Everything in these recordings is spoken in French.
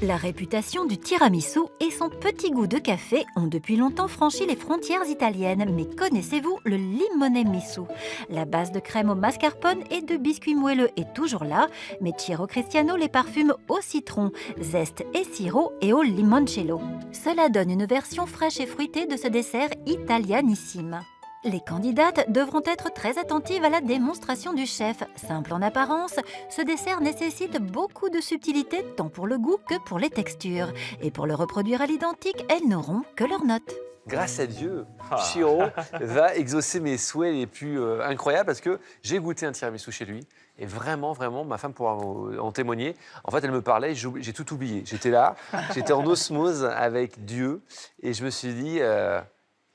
La réputation du tiramisu et son petit goût de café ont depuis longtemps franchi les frontières italiennes. Mais connaissez-vous le limone misu? La base de crème au mascarpone et de biscuits moelleux est toujours là, mais Ciro Cristiano les parfume au citron, zeste et sirop et au limoncello. Cela donne une version fraîche et fruitée de ce dessert italianissime. Les candidates devront être très attentives à la démonstration du chef. Simple en apparence, ce dessert nécessite beaucoup de subtilité tant pour le goût que pour les textures. Et pour le reproduire à l'identique, elles n'auront que leurs notes. Grâce à Dieu, Ciro va exaucer mes souhaits les plus incroyables parce que j'ai goûté un tiramisu chez lui. Et vraiment, vraiment, ma femme pourra en témoigner. En fait, elle me parlait, j'ai tout oublié. J'étais là, j'étais en osmose avec Dieu. Et je me suis dit,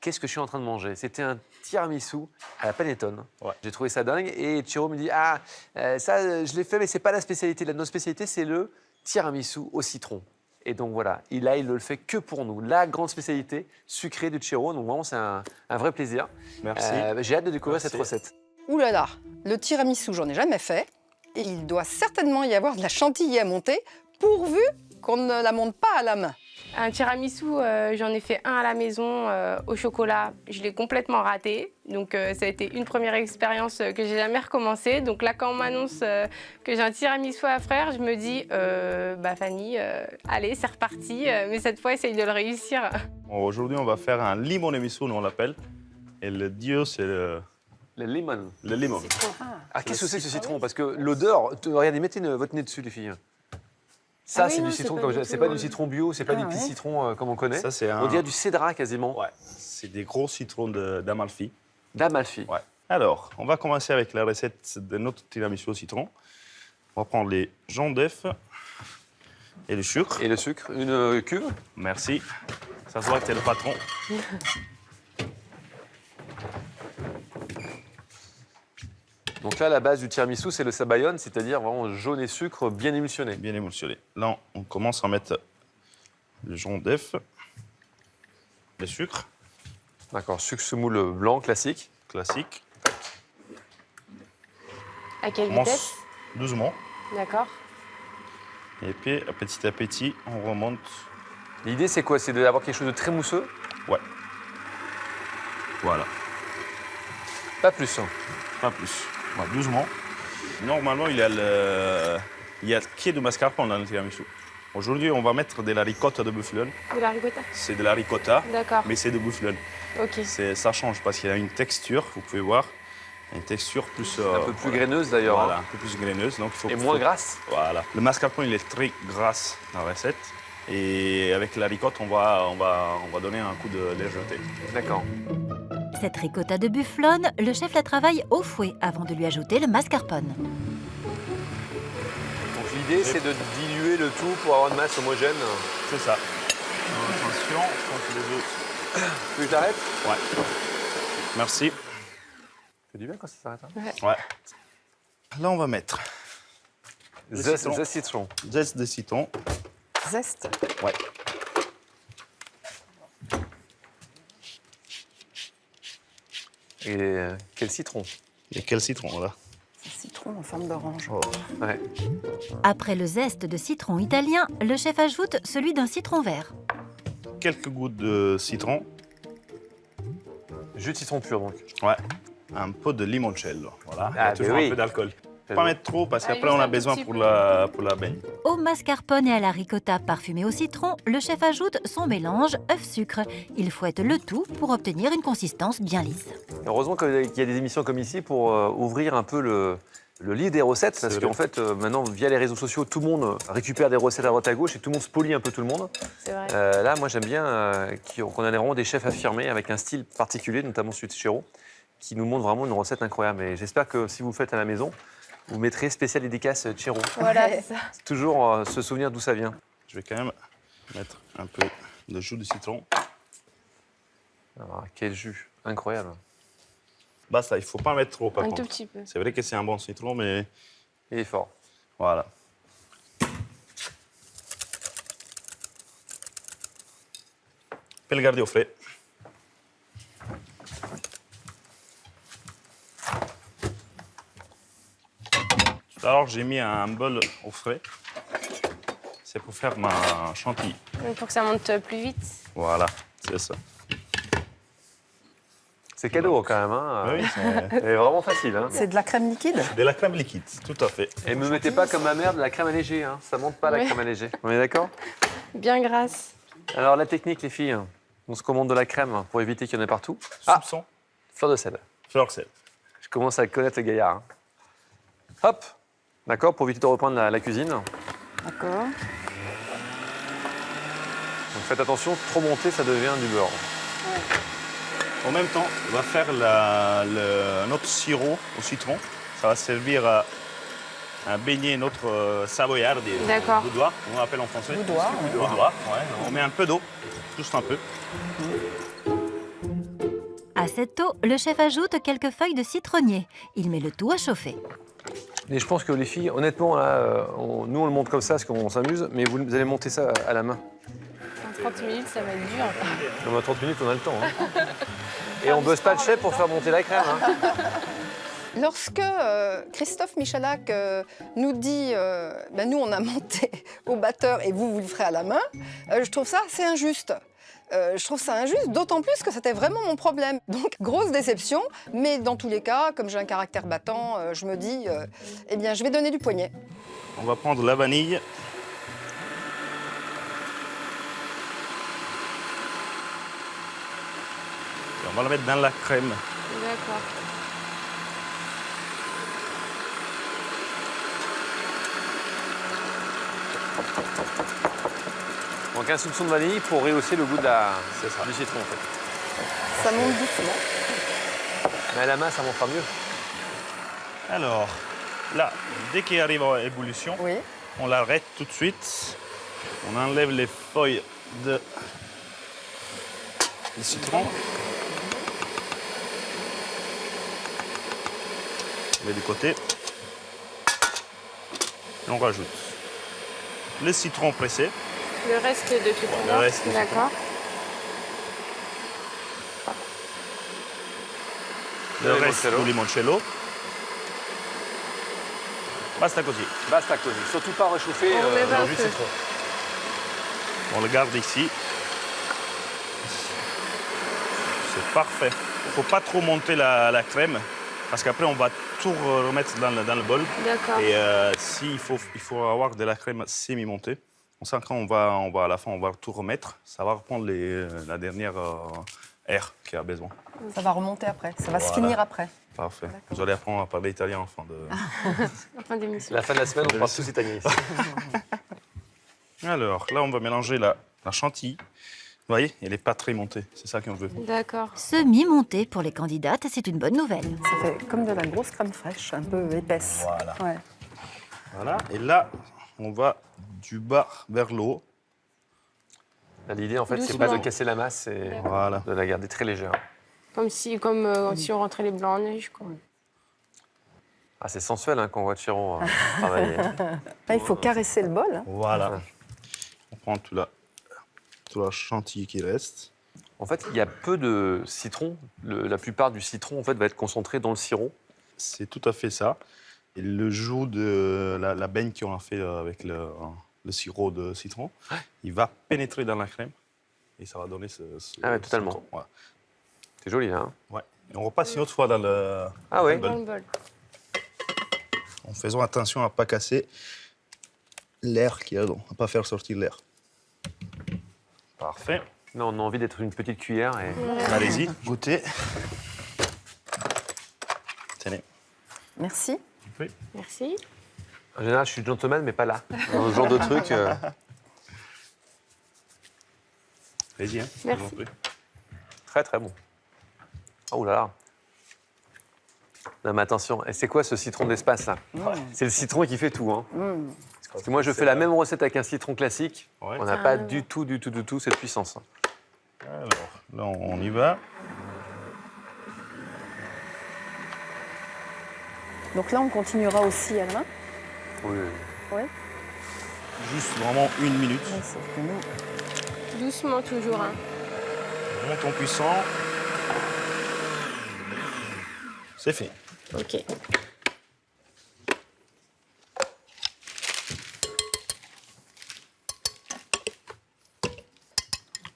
qu'est-ce que je suis en train de manger? C'était un tiramisu à la panettone. Ouais. J'ai trouvé ça dingue. Et Ciro me dit, ça, je l'ai fait, mais c'est pas la spécialité. Notre spécialité, c'est le tiramisu au citron. Et donc voilà, il ne le fait que pour nous. La grande spécialité sucrée de Ciro. Donc vraiment, c'est un vrai plaisir. Merci. J'ai hâte de découvrir cette recette. Ouh là là, le tiramisu, j'en ai jamais fait. Et il doit certainement y avoir de la chantilly à monter, pourvu qu'on ne la monte pas à la main. Un tiramisu, j'en ai fait un à la maison au chocolat. Je l'ai complètement raté. Donc ça a été une première expérience que j'ai jamais recommencé. Donc là, quand on m'annonce que j'ai un tiramisu à faire, je me dis, Fanny, allez, c'est reparti. Mais cette fois, essaye de le réussir. Aujourd'hui, on va faire un limone misu, nous on l'appelle. Et le dieu, c'est le lemon. Le limon. Qu'est-ce que c'est que ce citron? Parce que l'odeur, regardez, mettez votre nez dessus, les filles. Ça, c'est du citron, c'est pas du citron bio, c'est pas du petit citron comme on connaît. Ça, c'est On dirait du cédrat quasiment. Ouais, c'est des gros citrons d'Amalfi. D'Amalfi. Ouais. Alors, on va commencer avec la recette de notre tiramisu au citron. On va prendre les jaunes d'œufs et le sucre. Et le sucre, une cuve. Merci. Ça se voit que t'es le patron. Donc là, la base du tiramisu, c'est le sabayon, c'est-à-dire vraiment jaune et sucre bien émulsionné. Bien émulsionné. Là, on commence à mettre le jaune d'œuf, le sucre. D'accord, sucre semoule blanc classique. Classique. À quelle On commence vitesse? doucement. D'accord. Et puis, petit à petit, on remonte. L'idée, c'est quoi? C'est d'avoir quelque chose de très mousseux? Ouais. Voilà. Pas plus. Pas plus. Ouais, doucement. Normalement, il y a le quai de mascarpone dans le tiramisu. Aujourd'hui, on va mettre de la ricotta de bufflone. De la ricotta? C'est de la ricotta, D'accord. mais c'est de bufflone. Ok. Ça change parce qu'il y a une texture, vous pouvez voir, une texture plus... un peu plus graineuse d'ailleurs. Voilà, un peu plus graineuse. Donc et moins grasse. Voilà. Le mascarpone, il est très gras dans la recette. Et avec la ricotta, on va donner un coup de légèreté. D'accord. Cette ricotta de bufflone, le chef la travaille au fouet avant de lui ajouter le mascarpone. Donc l'idée, c'est de diluer le tout pour avoir une masse homogène. C'est ça. Attention, je pense que les autres... Tu veux que j'arrête? Ouais. Merci. C'est du bien quand ça s'arrête. Ouais. Là, on va mettre Zeste de citron. zeste de citron. Zeste. Ouais. Et quel citron? Et quel citron, là? Citron en forme d'orange. Oh. Ouais. Après le zeste de citron italien, le chef ajoute celui d'un citron vert. Quelques gouttes de citron. Jus de citron pur, donc. Ouais. Un peu de limoncello. Voilà. Il y a toujours oui. un peu d'alcool. Très Pas bien. mettre trop parce Ah, qu'après, on juste a un besoin petit pour peu. la baigne. Au mascarpone et à la ricotta parfumée au citron, le chef ajoute son mélange œuf-sucre. Il fouette le tout pour obtenir une consistance bien lisse. Heureusement qu'il y a des émissions comme ici pour ouvrir un peu le lit des recettes, parce C'est qu'en vrai. fait, maintenant, via les réseaux sociaux, tout le monde récupère des recettes à droite à gauche et tout le monde spolie un peu tout le monde. C'est vrai. Là, moi, j'aime bien qu'on ait vraiment des chefs affirmés avec un style particulier, notamment celui de Ciro, qui nous montre vraiment une recette incroyable. Et j'espère que si vous le faites à la maison, vous mettrez spécial dédicace Ciro. Voilà, c'est ça. C'est toujours se souvenir d'où ça vient. Je vais quand même mettre un peu de jus de citron. Alors, quel jus incroyable. Basta, il ne faut pas mettre trop, par Un contre. tout petit peu. C'est vrai que c'est un bon citron, mais Il est fort. voilà. peut le garder au frais. Alors j'ai mis un bol au frais. c'est pour faire ma chantilly. Pour que ça monte plus vite. Voilà, c'est ça. C'est cadeau quand même. Hein. Oui, c'est C'est vraiment facile. Hein. C'est de la crème liquide? de la crème liquide, tout à fait. Et ne me mettez pas comme ma mère de la crème allégée. Hein. Ça monte pas la Oui. crème allégée. On est d'accord? Bien grasse. Alors la technique, les filles, on se commande de la crème pour éviter qu'il y en ait partout. Ah, Soupçon, fleur de sel. fleur sel. Je commence à connaître le gaillard. Hein. Hop, d'accord, pour éviter de reprendre la cuisine. Donc D'accord. faites attention, trop monter, ça devient du beurre. En même temps, on va faire notre sirop au citron. Ça va servir à baigner notre savoyarde, D'accord. boudoir, on l'appelle en français. Boudoir, ouais. Boudoir, ouais. On met un peu d'eau, juste un peu. À cette eau, le chef ajoute quelques feuilles de citronnier. Il met le tout à chauffer. Et je pense que les filles, honnêtement, là, nous on le monte comme ça parce qu'on s'amuse, mais vous allez monter ça à la main. En 30 minutes, ça va être dur. Dans 30 minutes, on a le temps. Hein. Et on bosse pas le chef pour faire monter la crème. Hein. Lorsque Christophe Michalak nous dit nous on a monté au batteur et vous le ferez à la main, je trouve ça assez injuste. Je trouve ça injuste, d'autant plus que c'était vraiment mon problème. Donc, grosse déception, mais dans tous les cas, comme j'ai un caractère battant, je me dis, eh bien, je vais donner du poignet. On va prendre la vanille. Et on va la mettre dans la crème. D'accord. Donc un soupçon de vanille pour rehausser le goût de C'est ça. du citron en fait. Ça monte doucement. Mais à la main, ça montera mieux. Alors, là, dès qu'il arrive à ébullition, Oui. on l'arrête tout de suite. On enlève les feuilles de citron. On met du côté. Et on rajoute le citron pressé. Le reste de tout Le reste de D'accord. Le reste limoncello. du limoncello. Basta così. Basta così. Surtout pas réchauffer On met pas le le jus de feu. citron. On le garde ici. C'est parfait. Il ne faut pas trop monter la crème parce qu'après on va tout remettre dans le bol. D'accord. Et il faut avoir de la crème semi-montée. Comme ça, quand on va à la fin, on va tout remettre. Ça va reprendre la dernière air qu'il a besoin. Ça va remonter après, ça va se Voilà. finir après. Parfait. Vous allez apprendre à parler italien en fin de... En fin d'émission. La fin de la semaine, on parle tous italien ici. Alors, là, on va mélanger la chantilly. Vous voyez, elle n'est pas très montée. C'est ça qu'on veut. D'accord. Semi-monté pour les candidates, c'est une bonne nouvelle. Ça fait comme de la grosse crème fraîche, un peu épaisse. Voilà. Ouais. Voilà. Et là, on va du bas vers le haut. L'idée, en fait, c'est Doucement. pas de casser la masse, c'est Voilà. de la garder très légère. Comme si on rentrait les blancs en neige, quoi. Ah, c'est sensuel hein, quand on voit Chiron travailler. Là, il faut caresser le bol. Hein. Voilà. On prend tout la chantilly qui reste. En fait, il y a peu de citron. La plupart du citron, en fait, va être concentré dans le sirop. C'est tout à fait ça. Et le jus de la baigne qu'on a fait avec le sirop de citron, il va pénétrer dans la crème et ça va donner ce Ah ouais, totalement. citron. Ouais. C'est joli, là. Hein. Ouais. Et on repasse une autre fois dans le Ah ouais. bol. Dans le bol. En faisant attention à ne pas casser l'air qu'il y a dedans, à ne pas faire sortir l'air. Parfait. Là, on a envie d'être une petite cuillère. Et... Allez-y, goûtez. Tenez. Merci. Oui. Merci. En général, je suis gentleman, mais pas là. Dans ce genre de truc. Allez-y. Hein, Merci. je vous en prie. Très, très bon. Oh là là. Non, mais attention. Et c'est quoi ce citron d'espace, là C'est le citron qui fait tout. Hein. Parce que moi, je fais la même recette avec un citron classique. Ouais. On n'a pas du tout cette puissance. Alors, là, on y va. Donc là, on continuera aussi à la main. Oui. Oui. Juste vraiment 1 minute. Sauf que nous, Doucement toujours. Hein. On monte en puissant. C'est fait. Ok.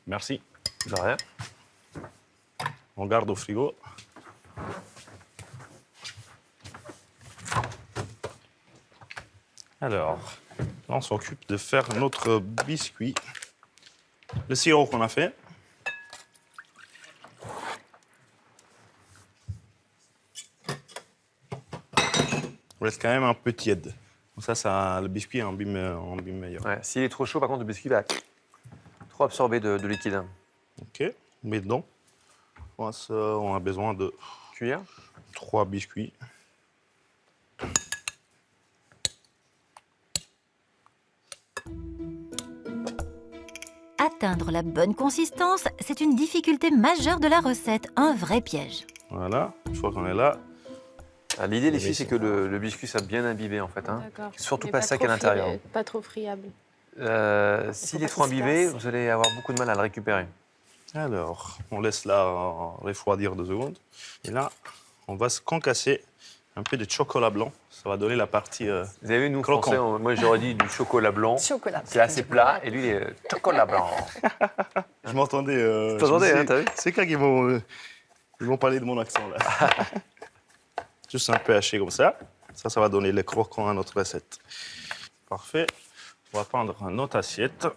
Merci. De rien. On garde au frigo. Alors, là, on s'occupe de faire notre biscuit. Le sirop qu'on a fait. Il reste quand même un peu tiède. Comme ça le biscuit est en bim meilleur. Ouais, s'il est trop chaud, par contre, le biscuit va trop absorber de liquide. Ok, on met dedans. On a besoin de Cuillère. 3 biscuits. Atteindre la bonne consistance, c'est une difficulté majeure de la recette, un vrai piège. Voilà, une fois qu'on est là, Ah, l'idée, les filles, c'est que le biscuit soit bien imbibé, en fait. Hein. D'accord. Surtout Mais pas sec trop à l'intérieur. Pas trop friable. S'il est pas trop qu'il se imbibé, casse. vous allez avoir beaucoup de mal à le récupérer. alors, on laisse là refroidir 2 secondes. Et là, on va se concasser un peu de chocolat blanc. Ça va donner la partie... Vous avez vu, nous, Croquant. Français, moi, j'aurais dit du chocolat blanc. Chocolat. C'est assez plat. Et lui, il est chocolat blanc. Je m'entendais... Tu t'entendais, je me hein, t'as vu? C'est quand ils vont parler de mon accent, là. Juste un peu haché comme ça. Ça va donner le croquant à notre recette. Parfait. On va prendre notre assiette.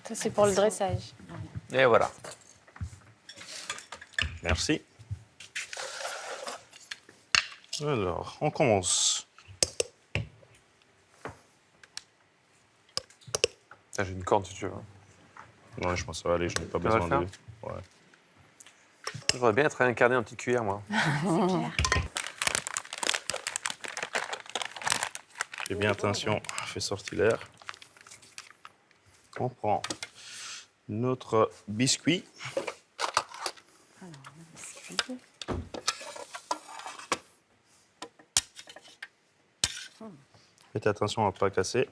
Ça, c'est pour le dressage. Et voilà. Merci. Alors, on commence. Ah, j'ai une corde, si tu veux. Ouais, je pense que ça va aller, je n'ai pas Ça va besoin le de... Ouais. J'aurais bien être incarné en petite cuillère, moi. Fais bien attention, fais sortir l'air. On prend notre biscuit. Faites attention à ne pas casser.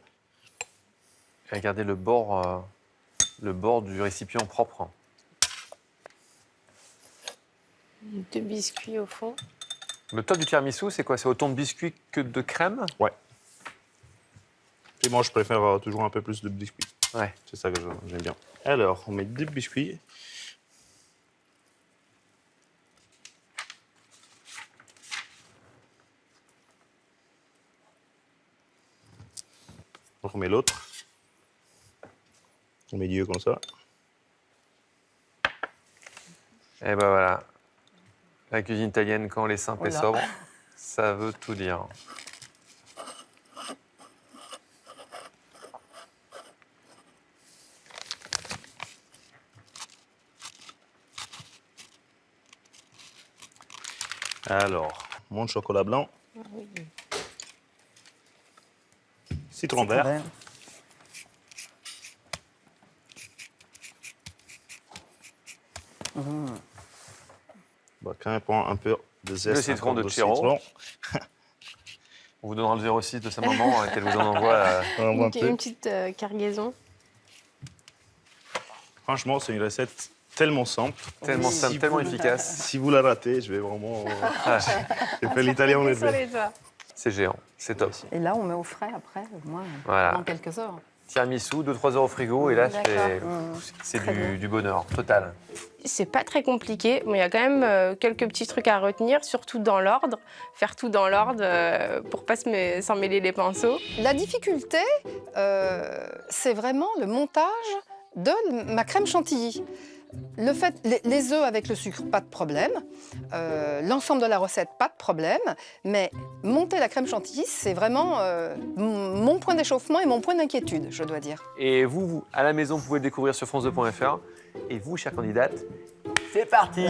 Et regardez le bord du récipient propre. 2 biscuits au fond. Le top du tiramisu, c'est quoi? C'est autant de biscuits que de crème? Ouais. Et moi, je préfère toujours un peu plus de biscuits. Ouais. C'est ça que j'aime bien. Alors, on met 2 biscuits. On remet l'autre. Au milieu comme ça. Et ben voilà. La cuisine italienne, quand elle est simple et Oula. sobre, ça veut tout dire. Alors, mon chocolat blanc. Ah oui. Citron vert. On va quand même prendre un peu de zeste. Le citron encore de Chiro. citron. On vous donnera le 06 de sa maman, qu'elle vous en envoie. Un peu. Une petite cargaison. Franchement, c'est une recette tellement simple. Tellement simple, Si tellement vous- efficace. Si vous la ratez, je vais vraiment... J'ai fait l'italien en Sur effet. les doigts. C'est géant, c'est top. Et là, on met au frais après, au moins, Voilà. dans quelques heures. Tiramisu, 2-3 heures au frigo, et là, D'accord. c'est Très bien. du bonheur total. C'est pas très compliqué, mais il y a quand même quelques petits trucs à retenir, surtout dans l'ordre. Faire tout dans l'ordre pour pas s'en mêler les pinceaux. La difficulté, c'est vraiment le montage de ma crème chantilly. Le fait, les œufs avec le sucre, pas de problème. L'ensemble de la recette, pas de problème. Mais monter la crème chantilly, c'est vraiment mon point d'échauffement et mon point d'inquiétude, je dois dire. Et vous, à la maison, vous pouvez le découvrir sur france2.fr. Et vous, chère candidate, c'est parti.